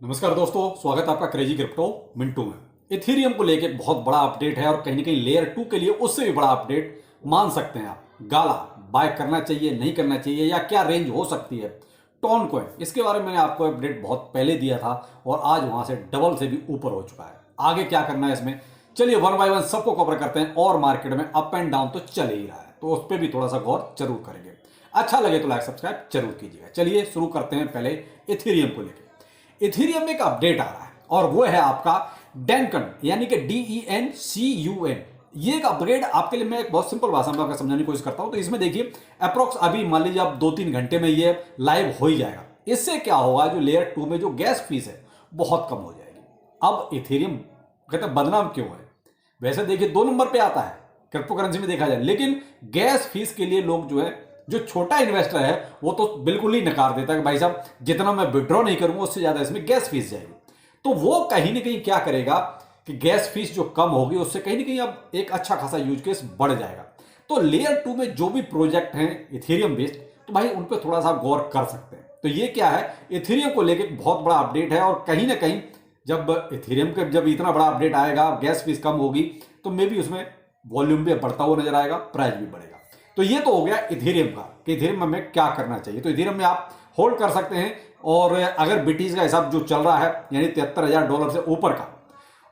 नमस्कार दोस्तों, स्वागत है आपका क्रेजी क्रिप्टो मिंटू में। इथेरियम को लेके बहुत बड़ा अपडेट है और कहीं ना कहीं लेयर 2 के लिए उससे भी बड़ा अपडेट मान सकते हैं आप। गाला बाय करना चाहिए, नहीं करना चाहिए, या क्या रेंज हो सकती है टोन कॉइन, इसके बारे में मैंने आपको अपडेट बहुत पहले दिया था और आज वहां से डबल से भी ऊपर हो चुका है। आगे क्या करना है इसमें, चलिए वन बाय वन सबको कवर करते हैं। और मार्केट में अप एंड डाउन तो चल ही रहा है, तो उस पर भी थोड़ा सा गौर जरूर करेंगे। अच्छा लगे तो लाइक सब्सक्राइब जरूर कीजिएगा। चलिए शुरू करते हैं पहले इथेरियम को लेकर। इथेरियम में एक अपडेट आ रहा है और वो है आपका डेनकन, यानी कि DENCUN। ये एक अपग्रेड आपके लिए मैं एक बहुत सिंपल भाषा में अगर समझाने की कोशिश करता हूं तो इसमें देखिए अप्रोक्स अभी मान लीजिए आप 2-3 घंटे में ये लाइव हो ही जाएगा। इससे क्या होगा, जो लेयर 2 में जो गैस फीस है बहुत कम हो जाएगी। अब इथेरियम कहते हैं बदनाम क्यों है, वैसे देखिए 2 नंबर पे आता है क्रिप्टो करेंसी में देखा जाए, लेकिन गैस फीस के लिए लोग जो है, जो छोटा इन्वेस्टर है वो तो बिल्कुल ही नकार देता है कि भाई साहब जितना मैं विड्रॉ नहीं करूंगा उससे ज्यादा इसमें गैस फीस जाएगी। तो वो कहीं ना कहीं क्या करेगा कि गैस फीस जो कम होगी उससे कहीं ना कहीं अब एक अच्छा खासा यूज केस बढ़ जाएगा। तो लेयर 2 में जो भी प्रोजेक्ट हैं इथेरियम बेस्ड, तो भाई उन पर थोड़ा सा गौर कर सकते हैं। तो ये क्या है, इथेरियम को लेकर बहुत बड़ा अपडेट है और कहीं ना कहीं जब इथेरियम का जब इतना बड़ा अपडेट आएगा, गैस फीस कम होगी, तो मे भी उसमें वॉल्यूम भी बढ़ता हुआ नजर आएगा, प्राइस भी बढ़ेगा। तो ये तो हो गया इथेरियम का कि इथेरियम में क्या करना चाहिए। तो इथेरियम में आप होल्ड कर सकते हैं, और अगर बीटीसी का हिसाब जो चल रहा है यानी $73,000 से ऊपर का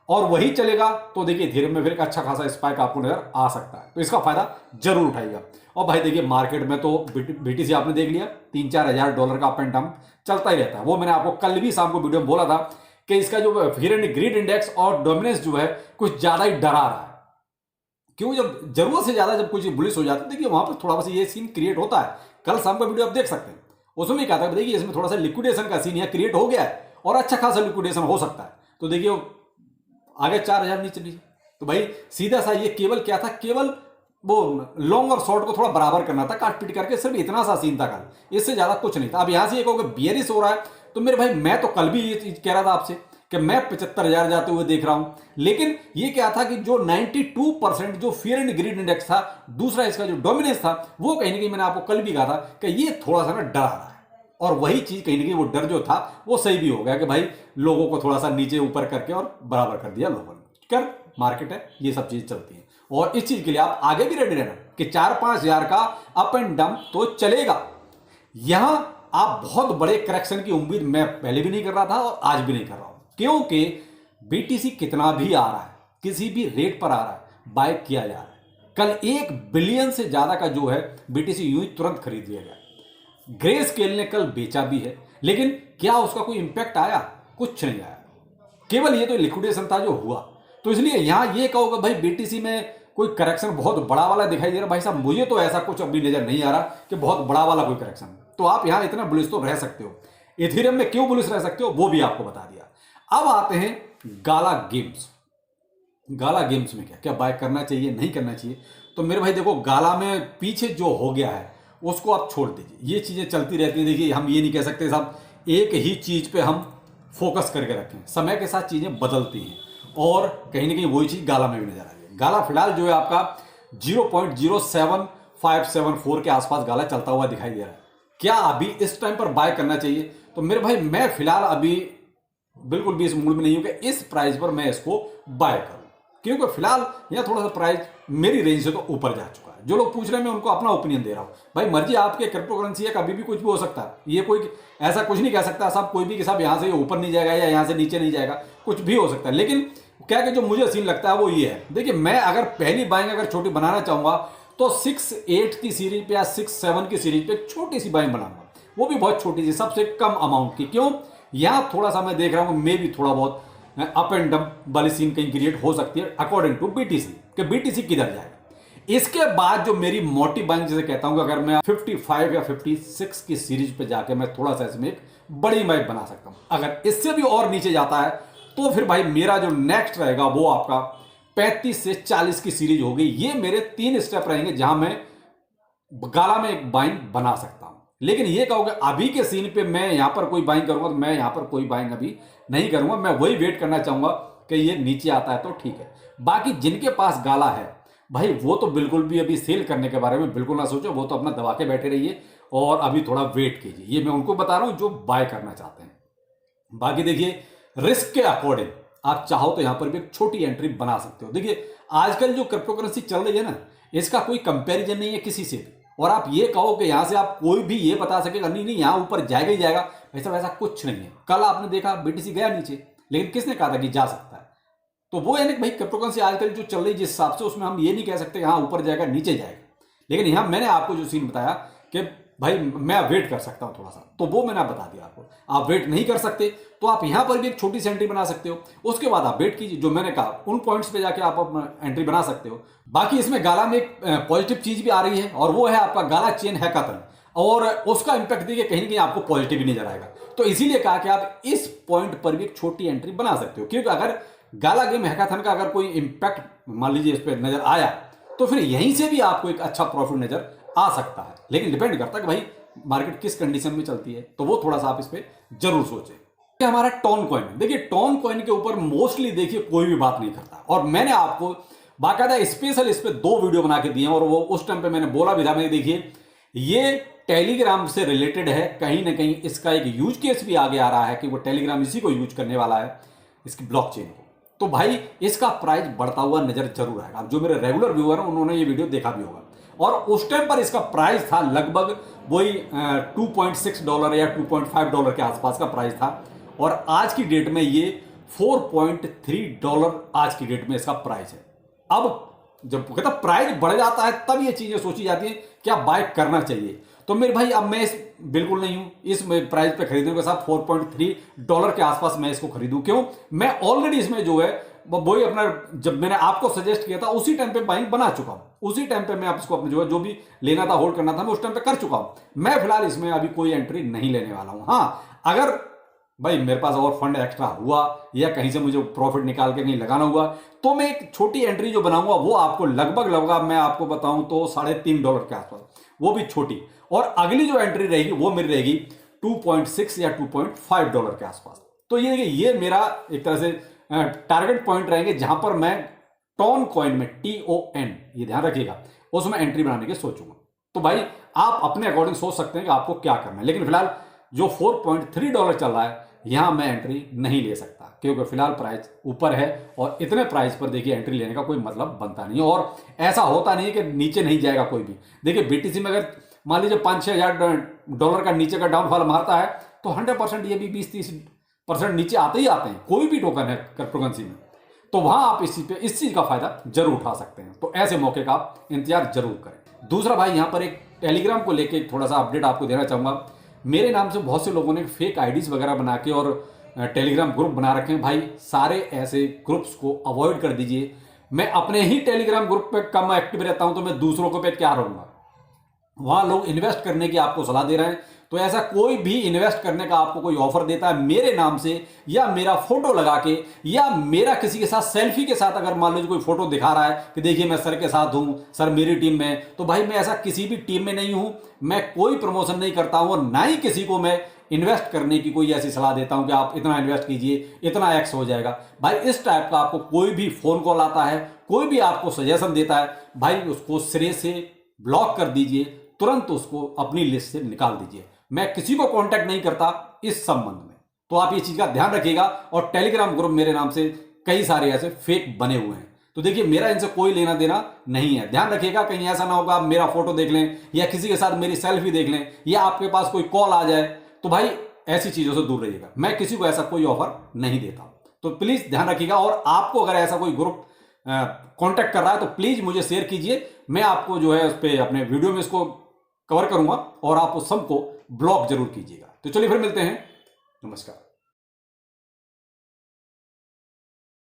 और वही चलेगा, तो देखिए इथेरियम में फिर एक अच्छा खासा स्पाइक आपको नजर आ सकता है। तो इसका फायदा जरूर उठाइएगा। और भाई देखिए मार्केट में तो बीटीसी आपने देख लिया $3-4 का अप एंड डाउन चलता ही रहता है। वो मैंने आपको कल भी शाम को वीडियो में बोला था कि इसका जो फियर एंड ग्रीड इंडेक्स और डोमिनेंस जो है कुछ ज्यादा ही डरा रहा है। क्यों, जब जरूरत से ज्यादा जब कुछ बुलिश हो जाती है, देखिए वहां पर थोड़ा सा ये सीन क्रिएट होता है। कल शाम का वीडियो आप देख सकते हैं, उसमें क्या था, देखिए इसमें थोड़ा सा लिक्विडेशन का सीन यहाँ क्रिएट हो गया है और अच्छा खासा लिक्विडेशन हो सकता है। तो देखिए आगे 4,000 नीचे नीचे, तो भाई सीधा सा ये केवल क्या था, केवल वो लॉन्ग और शॉर्ट को थोड़ा बराबर करना था, काट पीट करके, सिर्फ इतना सा सीन था कल, इससे ज्यादा कुछ नहीं था। अब यहां से ये कहोगे बियरिश हो रहा है, तो मेरे भाई मैं तो कल भी ये चीज कह रहा था आपसे कि मैं 75,000 जाते हुए देख रहा हूं, लेकिन ये क्या था कि जो 92% जो फियर एंड ग्रीड इंडेक्स था, दूसरा इसका जो डोमिनेंस था, वो कहीं ना कहीं मैंने आपको कल भी कहा था कि ये थोड़ा सा ना डरा रहा है। और वही चीज कहीं ना कहीं वो डर जो था वो सही भी हो गया कि भाई लोगों को थोड़ा सा नीचे ऊपर करके और बराबर कर दिया लोगों ने। कर मार्केट है, ये सब चीज चलती है और इस चीज के लिए आप आगे भी रेडी रहना कि 4-5 हजार का अप एंड डाउन तो चलेगा। यहां आप बहुत बड़े करेक्शन की उम्मीद मैं पहले भी नहीं कर रहा था और आज भी नहीं कर रहा हूं, क्योंकि बीटीसी कितना भी आ रहा है, किसी भी रेट पर आ रहा है, बाय किया जा रहा है। कल 1 बिलियन से ज्यादा का जो है बीटीसी यूं ही तुरंत खरीद लिया गया। ग्रे स्केल ने कल बेचा भी है, लेकिन क्या उसका कोई इंपैक्ट आया? कुछ नहीं आया, केवल ये तो लिक्विडेशन था जो हुआ। तो इसलिए यहां ये कहोगे भाई बीटीसी में कोई करेक्शन बहुत बड़ा वाला दिखाई दे रहा, भाई साहब मुझे तो ऐसा कुछ अभी नजर नहीं आ रहा कि बहुत बड़ा वाला कोई करेक्शन। तो आप यहां इतना बुलिश तो रह सकते हो। इथेरियम में क्यों बुलिश रह सकते हो वो भी आपको बता दिया। अब आते हैं गाला गेम्स। गाला गेम्स में क्या क्या बाय करना चाहिए, नहीं करना चाहिए। तो मेरे भाई देखो, गाला में पीछे जो हो गया है उसको आप छोड़ दीजिए, ये चीजें चलती रहती हैं। देखिए हम ये नहीं कह सकते साहब एक ही चीज पे हम फोकस करके रखें, समय के साथ चीजें बदलती हैं और कहीं ना कहीं वही चीज गाला में भी नजर आ रही है। गाला फिलहाल जो है आपका 0.07574 के आसपास गाला चलता हुआ दिखाई दे रहा है। क्या अभी इस टाइम पर बाय करना चाहिए? तो मेरे भाई मैं फिलहाल अभी बिल्कुल भी इस मूड में नहीं हूं कि इस प्राइस पर मैं इसको बाय करूं, क्योंकि फिलहाल यह थोड़ा सा प्राइस मेरी रेंज से तो ऊपर जा चुका है। जो लोग पूछ रहे हैं मैं उनको अपना ओपिनियन दे रहा हूं। भाई मर्जी आपके, क्रिप्टो करेंसी है, कभी भी कुछ भी हो सकता है। ये कोई ऐसा कुछ नहीं कह सकता साहब कोई भी कि साहब यहां से ऊपर नहीं जाएगा या यहां से नीचे नहीं जाएगा, कुछ भी हो सकता है। लेकिन क्या कि जो मुझे सीन लगता है वो ये है, देखिए मैं अगर पहली बाइंग अगर छोटी बनाना चाहूंगा तो 6-8 की सीरीज पे या 6-7 की सीरीज पे छोटी सी बाइंग बनाऊंगा, वो भी बहुत छोटी सी, सबसे कम अमाउंट की। क्यों, यहां थोड़ा सा मैं देख रहा हूं मे भी थोड़ा बहुत अप एंड डाउन वाली सीन कहीं क्रिएट हो सकती है अकॉर्डिंग टू बीटीसी, कि बीटीसी किधर जाएगा। इसके बाद जो मेरी मोटी बाइंग जिसे कहता हूं कि अगर मैं 55 या 56 की सीरीज पे जाके मैं थोड़ा सा इसमें एक बड़ी बाइंग बना सकता हूं। अगर इससे भी और नीचे जाता है तो फिर भाई मेरा जो नेक्स्ट रहेगा वो आपका 35 से 40 की सीरीज होगी। ये मेरे 3 स्टेप रहेंगे जहां मैं गाला में एक बाइंग बना सकता हूं। लेकिन ये कहोगे अभी के सीन पे मैं यहां पर कोई बाइंग करूंगा, तो मैं यहां पर कोई बाइंग अभी नहीं करूंगा। मैं वही वेट करना चाहूंगा कि ये नीचे आता है तो ठीक है। बाकी जिनके पास गाला है भाई वो तो बिल्कुल भी अभी सेल करने के बारे में बिल्कुल ना सोचो, वो तो अपना दबा के बैठे रहिए और अभी थोड़ा वेट कीजिए। ये मैं उनको बता रहा हूं जो बाय करना चाहते हैं। बाकी देखिए रिस्क के अकॉर्डिंग आप चाहो तो यहां पर भी एक छोटी एंट्री बना सकते हो। देखिए आजकल जो क्रिप्टो करेंसी चल रही है ना, इसका कोई कंपैरिजन नहीं है किसी से भी। और आप ये कहो कि यहां से आप कोई भी ये बता सकेगा नहीं नहीं यहां ऊपर जाएगा ही जाएगा, वैसा वैसा कुछ नहीं है। कल आपने देखा बीटीसी गया नीचे, लेकिन किसने कहा था कि जा सकता है? तो वो यानी भाई क्रिप्टो करेंसी आजकल जो चल रही है जिस हिसाब से, उसमें हम ये नहीं कह सकते यहां ऊपर जाएगा नीचे जाएगा। लेकिन यहां मैंने आपको जो सीन बताया कि भाई मैं वेट कर सकता हूं थोड़ा सा, तो वो मैंने बता दिया आपको। आप वेट नहीं कर सकते तो आप यहां पर भी एक छोटी सी एंट्री बना सकते हो, उसके बाद आप वेट कीजिए, जो मैंने कहा उन पॉइंट्स पे जाके आप एंट्री बना सकते हो। बाकी इसमें गाला में एक पॉजिटिव चीज भी आ रही है, और वो है आपका गाला चेन हैकाथन, और उसका इंपैक्ट देखिए कहीं ना कहीं आपको पॉजिटिव ही नजर आएगा। तो इसीलिए कहा कि आप इस पॉइंट पर भी एक छोटी एंट्री बना सकते हो, क्योंकि अगर गाला गेम हैकाथन का अगर कोई इंपैक्ट मान लीजिए इस पर नजर आया, तो फिर यहीं से भी आपको एक अच्छा प्रॉफिट नजर आ सकता है। लेकिन डिपेंड करता है कि भाई मार्केट किस कंडीशन में चलती है, तो वो थोड़ा सा आप इस पे जरूर सोचें। हमारा टोन कॉइन, देखिए टोन कॉइन के ऊपर मोस्टली देखिए कोई भी बात नहीं करता, और मैंने आपको बाकायदा स्पेशल इस पे 2 वीडियो बना के दिए हैं, और वो उस टाइम पे मैंने बोला भी था, मैंने देखिए ये टेलीग्राम से रिलेटेड है, कहीं ना कहीं इसका एक यूज केस भी आगे आ रहा है कि वो टेलीग्राम इसी को यूज करने वाला है, इसकी ब्लॉकचेन को। तो भाई इसका प्राइस बढ़ता हुआ नजर जरूर आएगा। अब जो मेरे रेगुलर व्यूअर हैं उन्होंने ये वीडियो देखा भी होगा, और उस टाइम पर इसका प्राइस था लगभग वही $2.6 या $2.5 के आसपास का प्राइस था, और आज की डेट में ये $4.3 आज की डेट में इसका प्राइस है। अब जब कहता प्राइस बढ़ जाता है तब ये चीजें सोची जाती हैं क्या बाय करना चाहिए। तो मेरे भाई अब मैं इस बिल्कुल नहीं हूं इस प्राइस पे खरीदने के साथ, $4.3 के आसपास मैं इसको खरीदूं। क्यों? मैं ऑलरेडी इसमें जो है वही अपना, जब मैंने आपको सजेस्ट किया था उसी टाइम पे बाइंग बना चुका हूं, उसी टाइम पे मैं आप इसको अपने जो भी लेना था होल्ड करना था मैं उस टाइम पे कर चुका हूं। मैं फिलहाल इसमें अभी कोई एंट्री नहीं लेने वाला हूं। हाँ, अगर भाई मेरे पास और फंड एक्स्ट्रा हुआ या कहीं से मुझे प्रॉफिट निकाल के कहीं लगाना हुआ, तो मैं एक छोटी एंट्री जो बनाऊंगा वो आपको लगभग मैं आपको बताऊं तो $3.5 के आसपास, वो भी छोटी। और अगली जो एंट्री रहेगी वो मेरी रहेगी 2.6 या $2.5 के आसपास। तो ये मेरा एक तरह से टारगेट पॉइंट रहेंगे, जहां पर मैं टोन कॉइन में TON, ये ध्यान रखिएगा, उसमें एंट्री बनाने की सोचूंगा। तो भाई आप अपने अकॉर्डिंग सोच सकते हैं कि आपको क्या करना है, लेकिन फिलहाल जो $4.3 चल रहा है यहां मैं एंट्री नहीं ले सकता, क्योंकि फिलहाल प्राइस ऊपर है, और इतने प्राइस पर देखिए एंट्री लेने का कोई मतलब बनता नहीं है। और ऐसा होता नहीं है कि नीचे नहीं जाएगा कोई भी। देखिए बीटीसी में अगर मान लीजिए $5-6 हज़ार का नीचे का डाउनफॉल मारता है, तो 100% ये भी 20-30% नीचे आते ही आते हैं, कोई भी टोकन है क्रिप्टो करेंसी में। तो वहां आप इस चीज का फायदा जरूर उठा सकते हैं। तो ऐसे मौके का आप इंतजार जरूर करें। दूसरा भाई यहां पर एक टेलीग्राम को लेकर थोड़ा सा अपडेट आपको देना चाहूंगा। मेरे नाम से बहुत से लोगों ने फेक आईडीज वगैरह बना के और टेलीग्राम ग्रुप बना रखे हैं। भाई सारे ऐसे ग्रुप्स को अवॉइड कर दीजिए। मैं अपने ही टेलीग्राम ग्रुप पे कम एक्टिव रहता हूं, तो मैं दूसरों को पे क्या रहूंगा। वहां लोग इन्वेस्ट करने की आपको सलाह दे रहे हैं, तो ऐसा कोई भी इन्वेस्ट करने का आपको कोई ऑफर देता है मेरे नाम से, या मेरा फोटो लगा के, या मेरा किसी के साथ सेल्फी के साथ अगर मान लीजिए कोई फोटो दिखा रहा है कि देखिए मैं सर के साथ हूं, सर मेरी टीम में, तो भाई मैं ऐसा किसी भी टीम में नहीं हूं। मैं कोई प्रमोशन नहीं करता हूं, और ना ही किसी को मैं इन्वेस्ट करने की कोई ऐसी सलाह देता हूं कि आप इतना इन्वेस्ट कीजिए, इतना एक्स हो जाएगा। भाई इस टाइप का आपको कोई भी फोन कॉल आता है, कोई भी आपको सजेशन देता है, भाई उसको सिरे से ब्लॉक कर दीजिए, तुरंत उसको अपनी लिस्ट से निकाल दीजिए। मैं किसी को कांटेक्ट नहीं करता इस संबंध में, तो आप ये चीज का ध्यान रखिएगा। और टेलीग्राम ग्रुप मेरे नाम से कई सारे ऐसे फेक बने हुए हैं, तो देखिए मेरा इनसे कोई लेना देना नहीं है। ध्यान रखिएगा कहीं ऐसा ना होगा आप मेरा फोटो देख लें, या किसी के साथ मेरी सेल्फी देख लें, या आपके पास कोई कॉल आ जाए, तो भाई ऐसी चीजों से दूर रहिएगा। मैं किसी को ऐसा कोई ऑफर नहीं देता, तो प्लीज ध्यान रखिएगा। और आपको अगर ऐसा कोई ग्रुप कांटेक्ट कर रहा है तो प्लीज मुझे शेयर कीजिए, मैं आपको जो है उस पर अपने वीडियो में इसको कवर करूंगा, और आप उस सबको ब्लॉक जरूर कीजिएगा। तो चलिए फिर मिलते हैं, नमस्कार।